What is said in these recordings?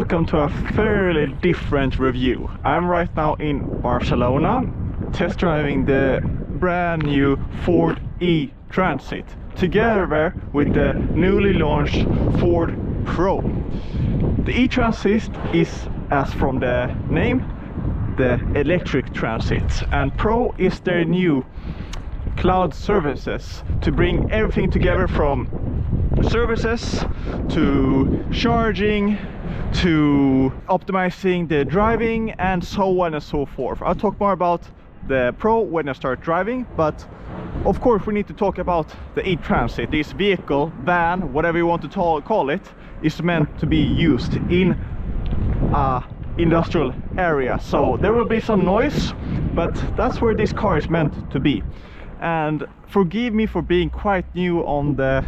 welcome to a fairly different review. I'm right now in Barcelona, test driving the brand new Ford E-Transit together with the newly launched Ford Pro. The E-Transit is, as from the name, the electric transit, and Pro is their new cloud services to bring everything together, from services to charging to optimizing the driving and so on and so forth. I'll talk more about the Pro when I start driving, but of course we need to talk about the E-Transit. This vehicle, van, whatever you want to call it, is meant to be used in a industrial area, so there will be some noise, but that's where this car is meant to be. And forgive me for being quite new on the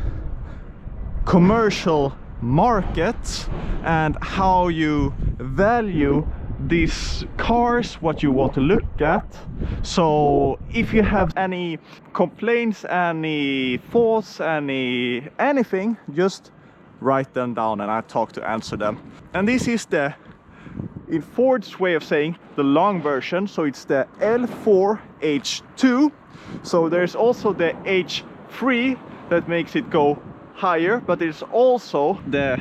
commercial market and how you value these cars, what you want to look at. So if you have any complaints, any thoughts, anything, just write them down and I'll talk to answer them. And this is the, in Ford's way of saying, the long version, so it's the L4 H2. So there's also the H3 that makes it go higher, but there's also the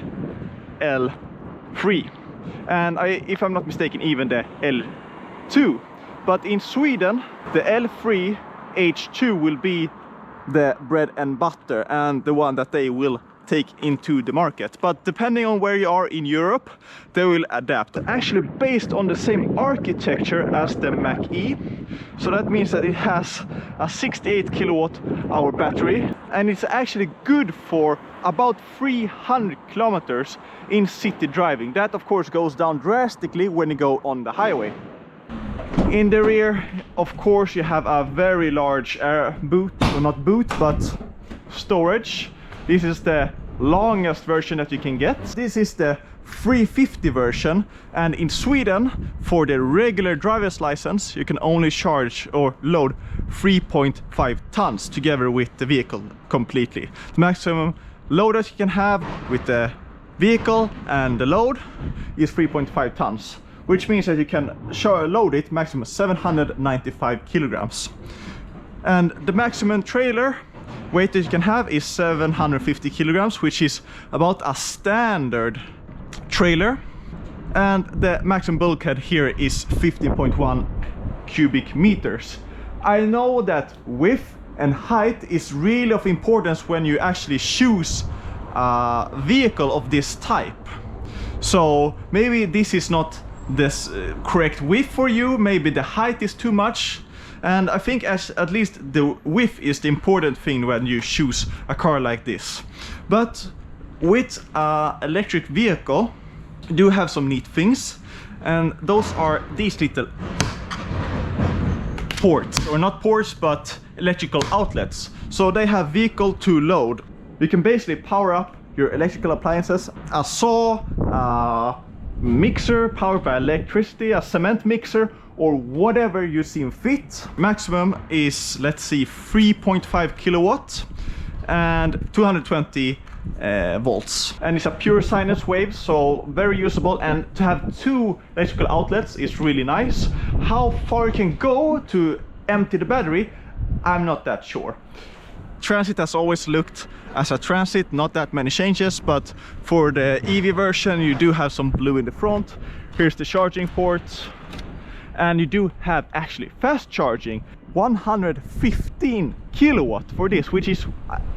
L3 and if I'm not mistaken, even the L2. But in Sweden, the L3 H2 will be the bread and butter and the one that they will take into the market. But depending on where you are in Europe, they will adapt, actually based on the same architecture as the Mach-E. So that means that it has a 68 kilowatt hour battery, and it's actually good for about 300 kilometers in city driving. That of course goes down drastically when you go on the highway. In the rear, of course, you have a very large boot, or not boot, but storage. This is the longest version that you can get. This is the 350 version, and in Sweden, for the regular driver's license, you can only charge or load 3.5 tons together with the vehicle completely. The maximum load that you can have with the vehicle and the load is 3.5 tons, which means that you can load it maximum 795 kilograms. And the maximum trailer weight that you can have is 750 kilograms, which is about a standard trailer. And the maximum bulkhead here is 15.1 cubic meters. I know that width and height is really of importance when you actually choose a vehicle of this type. So maybe this is not this correct width for you, maybe the height is too much. And I think at least the width is the important thing when you choose a car like this. But with an electric vehicle, you do have some neat things, and those are these little ports, or not ports, but electrical outlets. So they have vehicle to load. You can basically power up your electrical appliances, a saw, a mixer powered by electricity, a cement mixer, or whatever you seem fit. Maximum is, let's see, 3.5 kilowatt and 220 volts. And it's a pure sinus wave, so very usable. And to have two electrical outlets is really nice. How far you can go to empty the battery, I'm not that sure. Transit has always looked as a Transit, not that many changes, but for the EV version you do have some blue in the front. Here's the charging port. And you do have actually fast charging, 115 kilowatt for this, which is,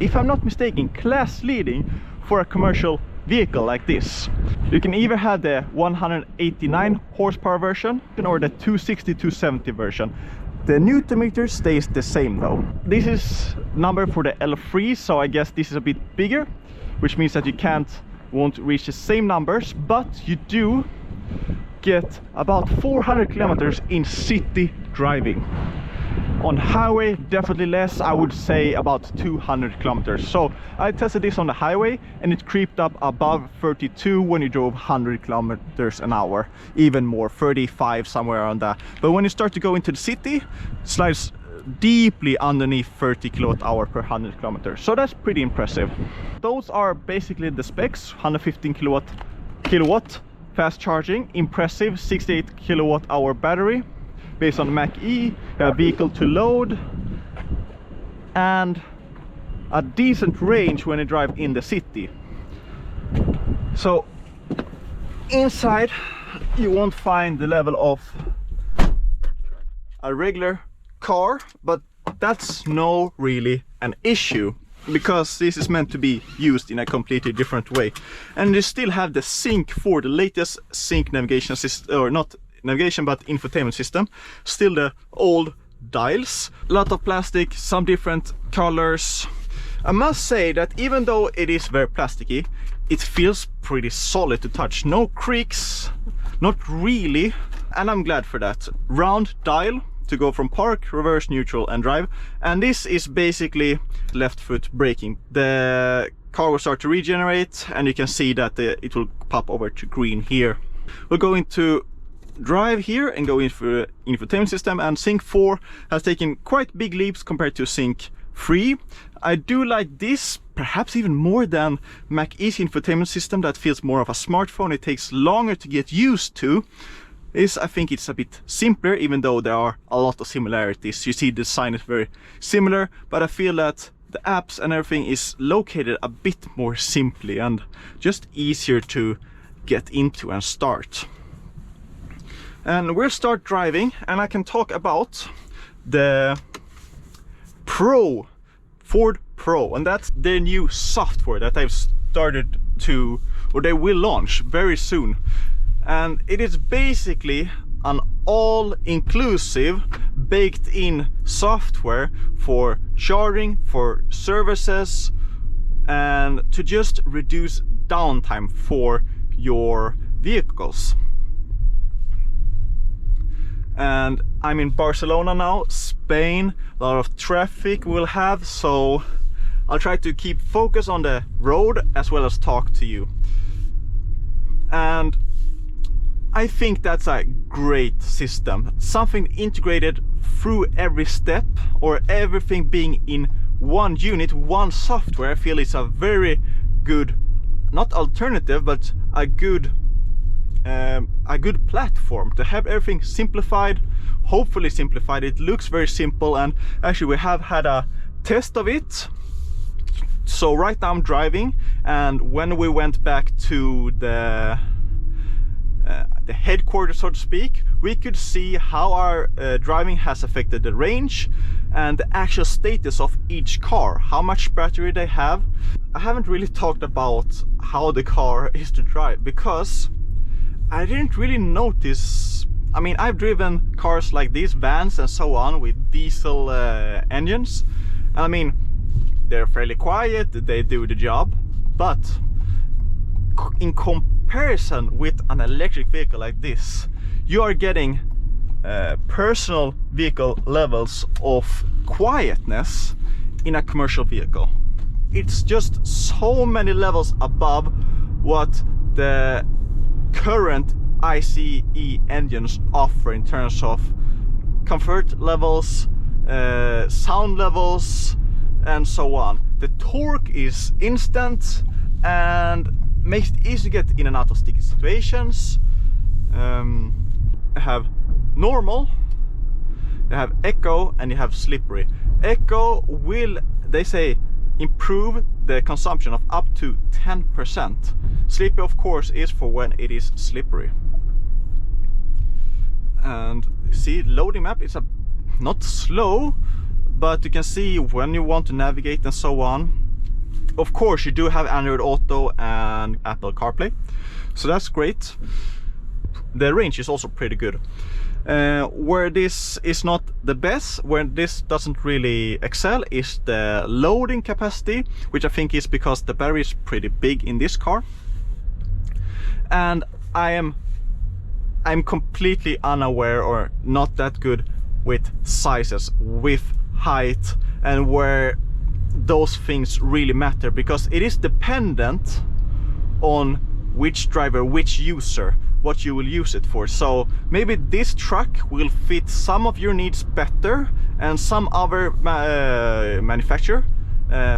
if I'm not mistaken, class leading for a commercial vehicle like this. You can either have the 189 horsepower version or the 260-270 version. The Newton meter stays the same though. This is number for the L3, so I guess this is a bit bigger, which means that you won't reach the same numbers, but you do get about 400 kilometers in city driving. On highway, definitely less. I would say about 200 kilometers. So I tested this on the highway and it creeped up above 32 when you drove 100 kilometers an hour, even more, 35, somewhere around that. But when you start to go into the city, it slides deeply underneath 30 kilowatt hour per 100 kilometers. So that's pretty impressive. Those are basically the specs: 115 kilowatt fast charging, impressive 68 kilowatt hour battery based on Mach-E, a vehicle to load, and a decent range when you drive in the city. So inside you won't find the level of a regular car, but that's no really an issue, because this is meant to be used in a completely different way. And you still have the sync for the latest sync navigation system, or not navigation but infotainment system, still the old dials, a lot of plastic, some different colors. I must say that even though it is very plasticky, it feels pretty solid to touch. No creaks, not really, and I'm glad for that. Round dial to go from park, reverse, neutral and drive, and this is basically left foot braking. The car will start to regenerate and you can see that it will pop over to green here. We're going to drive here and go in for infotainment system, and Sync 4 has taken quite big leaps compared to Sync 3. I do like this perhaps even more than Mach-E's infotainment system that feels more of a smartphone. It takes longer to get used to. I think it's a bit simpler, even though there are a lot of similarities. You see the design is very similar, but I feel that the apps and everything is located a bit more simply and just easier to get into and start. And we'll start driving, and I can talk about the Ford Pro, and that's their new software that they've started to, or they will launch very soon. And it is basically an all-inclusive baked-in software for charging, for services, and to just reduce downtime for your vehicles. And I'm in Barcelona now, Spain. A lot of traffic we'll have, so I'll try to keep focus on the road as well as talk to you. And I think that's a great system. Something integrated through every step, or everything being in one unit, one software. I feel it's a very good, not alternative, but a good platform to have everything simplified, hopefully simplified. It looks very simple, and actually we have had a test of it. So right now I'm driving, and when we went back to the headquarters, so to speak, we could see how our driving has affected the range and the actual status of each car, how much battery they have. I haven't really talked about how the car is to drive, because I didn't really notice. I mean, I've driven cars like these, vans and so on, with diesel engines. I mean, they're fairly quiet, they do the job, but in comparison with an electric vehicle like this, you are getting personal vehicle levels of quietness in a commercial vehicle. It's just so many levels above what the current ICE engines offer in terms of comfort levels, sound levels, and so on. The torque is instant and makes it easy to get in and out of sticky situations. I have normal, you have eco, and you have slippery. Eco will, they say, improve the consumption of up to 10%. Slippery, of course, is for when it is slippery. And see, loading map is not slow, but you can see when you want to navigate and so on. Of course, you do have Android Auto and Apple CarPlay, so that's great. The range is also pretty good. Where this is not the best, where this doesn't really excel, is the loading capacity, which I think is because the battery is pretty big in this car. And I'm completely unaware, or not that good with sizes, with height, and where those things really matter, because it is dependent on which driver, which user, what you will use it for. So maybe this truck will fit some of your needs better, and some other manufacturer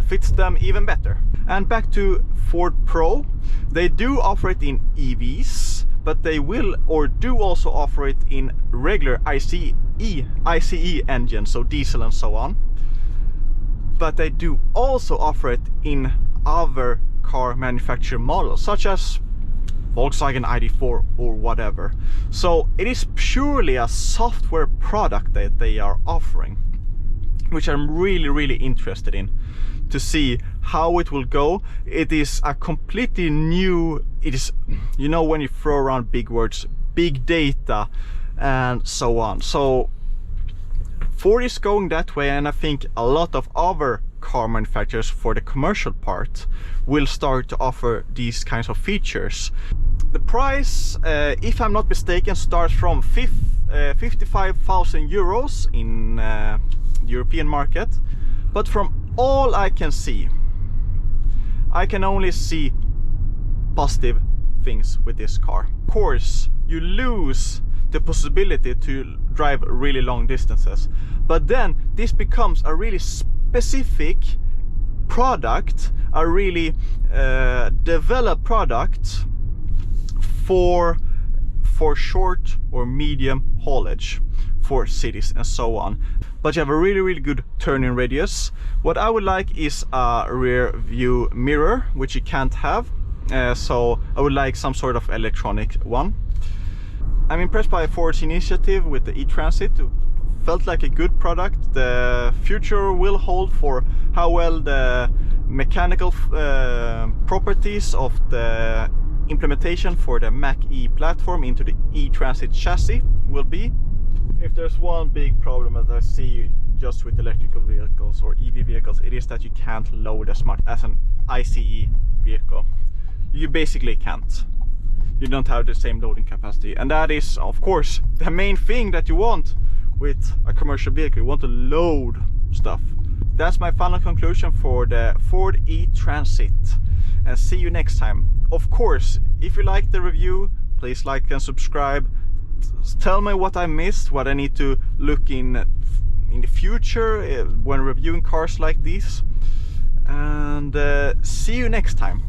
fits them even better. And back to Ford Pro, they do offer it in EVs, but they will or do also offer it in regular ICE engines, so diesel and so on. But they do also offer it in other car manufacturer models, such as Volkswagen ID4 or whatever. So it is purely a software product that they are offering, which I'm really interested in to see how it will go. It is a completely new, it is, you know, when you throw around big words, big data and so on. So Ford is going that way, and I think a lot of other car manufacturers for the commercial part will start to offer these kinds of features. The price, if I'm not mistaken, starts from 55,000 euros in the European market, but from all I can see, I can only see positive things with this car. Of course, you lose the possibility to drive really long distances, but then this becomes a really specific product, a really developed product for short or medium haulage, for cities and so on. But you have a really good turning radius. What I would like is a rear view mirror, which you can't have, so I would like some sort of electronic one. I'm impressed by Ford's initiative with the e-Transit. It felt like a good product. The future will hold for how well the mechanical properties of the implementation for the Mach-E platform into the e-Transit chassis will be. If there's one big problem that I see just with electrical vehicles or EV vehicles, it is that you can't load as much as an ICE vehicle. You basically can't. You don't have the same loading capacity, and that is of course the main thing that you want with a commercial vehicle. You want to load stuff. That's my final conclusion for the Ford e-Transit, and see you next time. Of course, if you like the review, please like and subscribe. Tell me what I missed, what I need to look in the future when reviewing cars like these, and see you next time.